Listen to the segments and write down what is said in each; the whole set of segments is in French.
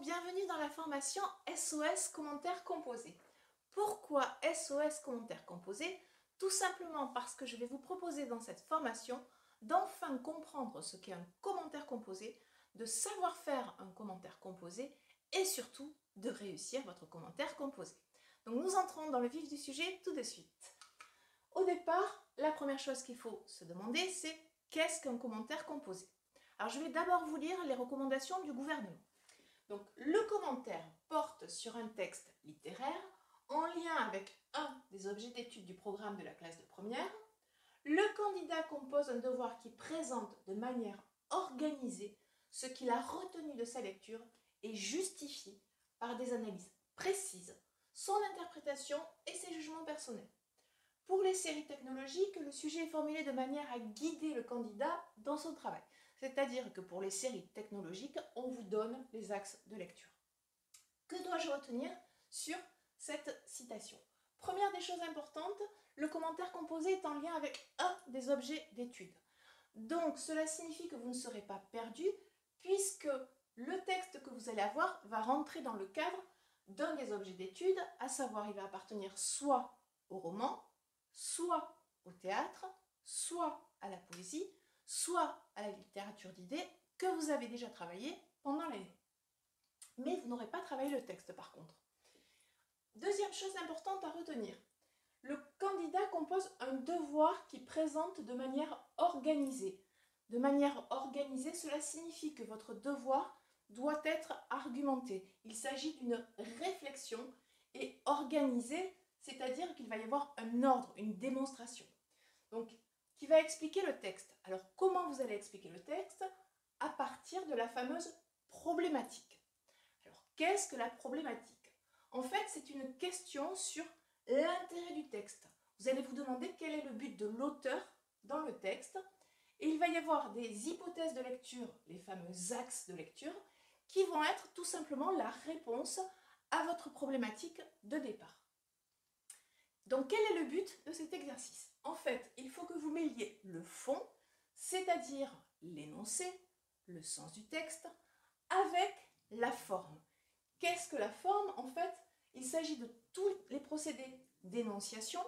bienvenue dans la formation SOS commentaires composés. Pourquoi SOS commentaires composés? Tout simplement parce que je vais vous proposer dans cette formation d'enfin comprendre ce qu'est un commentaire composé, de savoir faire un commentaire composé et surtout de réussir votre commentaire composé. Donc nous entrons dans le vif du sujet tout de suite. Au départ, la première chose qu'il faut se demander, c'est qu'est-ce qu'un commentaire composé? Alors je vais d'abord vous lire les recommandations du gouvernement. Donc le commentaire porte sur un texte littéraire en lien avec un des objets d'étude du programme de la classe de première. Le candidat compose un devoir qui présente de manière organisée ce qu'il a retenu de sa lecture et justifie par des analyses précises son interprétation et ses jugements personnels. Pour les séries technologiques, le sujet est formulé de manière à guider le candidat dans son travail. C'est-à-dire que pour les séries technologiques, on vous donne les axes de lecture. Que dois-je retenir sur cette citation? Première des choses importantes, le commentaire composé est en lien avec un des objets d'étude. Donc cela signifie que vous ne serez pas perdu puisque le texte que vous allez avoir va rentrer dans le cadre d'un des objets d'étude, à savoir il va appartenir soit au roman, soit au théâtre, soit à la poésie, soit à la littérature d'idées que vous avez déjà travaillé pendant l'année. Mais vous n'aurez pas travaillé le texte par contre. Deuxième chose importante à retenir, le candidat compose un devoir qui présente de manière organisée. De manière organisée, cela signifie que votre devoir doit être argumenté. Il s'agit d'une réflexion et organisée, c'est-à-dire qu'il va y avoir un ordre, une démonstration. Donc, qui va expliquer le texte. Alors, comment vous allez expliquer le texte? À partir de la fameuse problématique. Alors, qu'est-ce que la problématique? En fait, c'est une question sur l'intérêt du texte. Vous allez vous demander quel est le but de l'auteur dans le texte. Et il va y avoir des hypothèses de lecture, les fameux axes de lecture, qui vont être tout simplement la réponse à votre problématique de départ. Donc, quel est le but de cet exercice? En fait, il faut que vous mêliez le fond, c'est-à-dire l'énoncé, le sens du texte, avec la forme. Qu'est-ce que la forme? En fait, il s'agit de tous les procédés d'énonciation,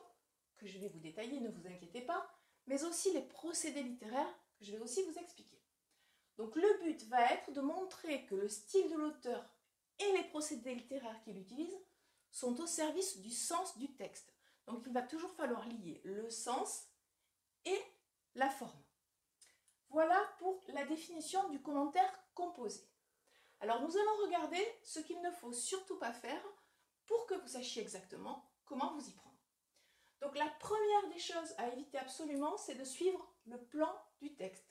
que je vais vous détailler, ne vous inquiétez pas, mais aussi les procédés littéraires, que je vais aussi vous expliquer. Donc, le but va être de montrer que le style de l'auteur et les procédés littéraires qu'il utilise sont au service du sens du texte. Donc, il va toujours falloir lier le sens et la forme. Voilà pour la définition du commentaire composé. Alors, nous allons regarder ce qu'il ne faut surtout pas faire pour que vous sachiez exactement comment vous y prendre. Donc, la première des choses à éviter absolument, c'est de suivre le plan du texte.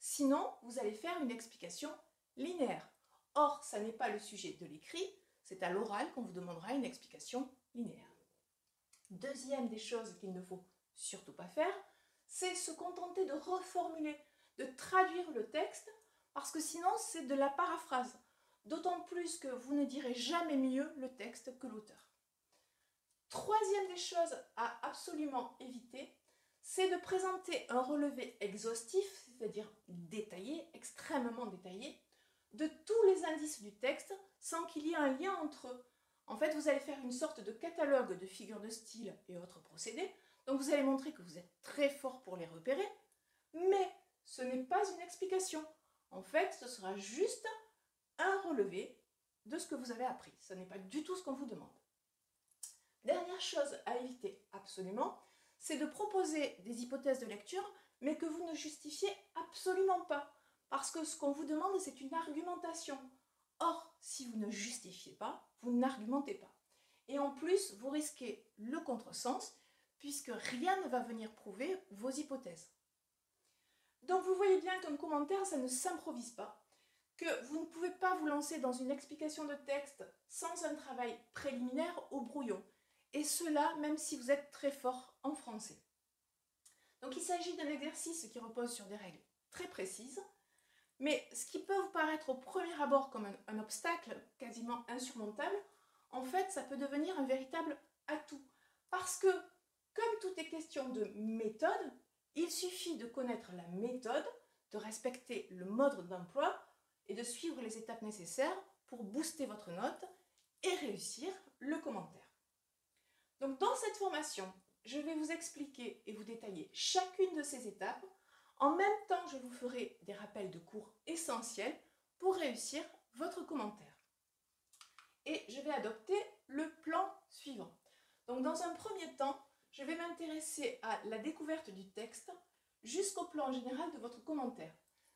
Sinon, vous allez faire une explication linéaire. Or, ça n'est pas le sujet de l'écrit, c'est à l'oral qu'on vous demandera une explication linéaire. Deuxième des choses qu'il ne faut surtout pas faire, c'est se contenter de reformuler, de traduire le texte, parce que sinon c'est de la paraphrase. D'autant plus que vous ne direz jamais mieux le texte que l'auteur. Troisième des choses à absolument éviter, c'est de présenter un relevé exhaustif, c'est-à-dire détaillé, extrêmement détaillé, de tous les indices du texte sans qu'il y ait un lien entre eux. En fait, vous allez faire une sorte de catalogue de figures de style et autres procédés. Donc, vous allez montrer que vous êtes très fort pour les repérer, mais ce n'est pas une explication. En fait, ce sera juste un relevé de ce que vous avez appris. Ce n'est pas du tout ce qu'on vous demande. Dernière chose à éviter absolument, c'est de proposer des hypothèses de lecture, mais que vous ne justifiez absolument pas. Parce que ce qu'on vous demande, c'est une argumentation. Or, si vous ne justifiez pas, vous n'argumentez pas. Et en plus, vous risquez le contresens, puisque rien ne va venir prouver vos hypothèses. Donc vous voyez bien qu'un commentaire, ça ne s'improvise pas, que vous ne pouvez pas vous lancer dans une explication de texte sans un travail préliminaire au brouillon. Et cela, même si vous êtes très fort en français. Donc il s'agit d'un exercice qui repose sur des règles très précises, mais ce qui peut vous paraître au premier abord comme un obstacle quasiment insurmontable, en fait, ça peut devenir un véritable atout. Parce que, comme tout est question de méthode, il suffit de connaître la méthode, de respecter le mode d'emploi et de suivre les étapes nécessaires pour booster votre note et réussir le commentaire. Donc dans cette formation, je vais vous expliquer et vous détailler chacune de ces étapes. En même temps, je vous ferai des rappels de cours essentiels pour réussir votre commentaire. Et je vais adopter le plan suivant. Donc dans un premier temps, je vais m'intéresser à la découverte du texte jusqu'au plan général de votre commentaire.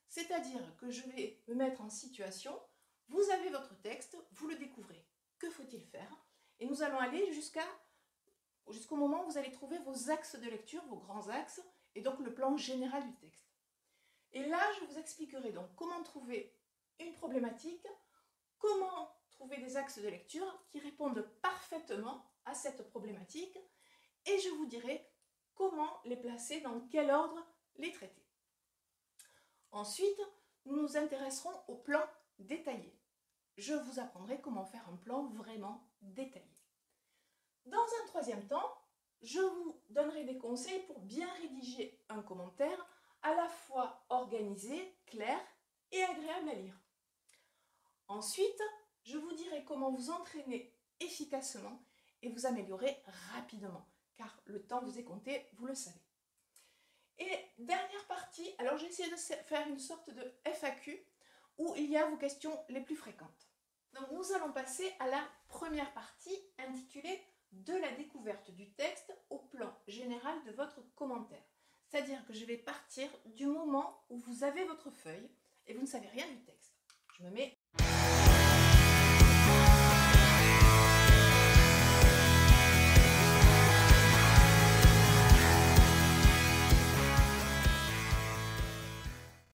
C'est-à-dire que je vais me mettre en situation, vous avez votre texte, vous le découvrez. Que faut-il faire? Et nous allons aller jusqu'au moment où vous allez trouver vos axes de lecture, vos grands axes, et donc le plan général du texte. Et là, je vous expliquerai donc comment trouver une problématique, comment trouver des axes de lecture qui répondent parfaitement à cette problématique, et je vous dirai comment les placer, dans quel ordre les traiter. Ensuite, nous nous intéresserons au plan détaillé. Je vous apprendrai comment faire un plan vraiment détaillé. Dans un troisième temps, je vous donnerai des conseils pour bien rédiger un commentaire à la fois organisé, clair et agréable à lire. Ensuite, je vous dirai comment vous entraîner efficacement et vous améliorer rapidement, car le temps vous est compté, vous le savez. Et dernière partie, alors j'ai essayé de faire une sorte de FAQ où il y a vos questions les plus fréquentes. Donc nous allons passer à la première partie intitulée « De la découverte du texte au plan général de votre commentaire ». C'est-à-dire que je vais partir du moment où vous avez votre feuille et vous ne savez rien du texte. Je me mets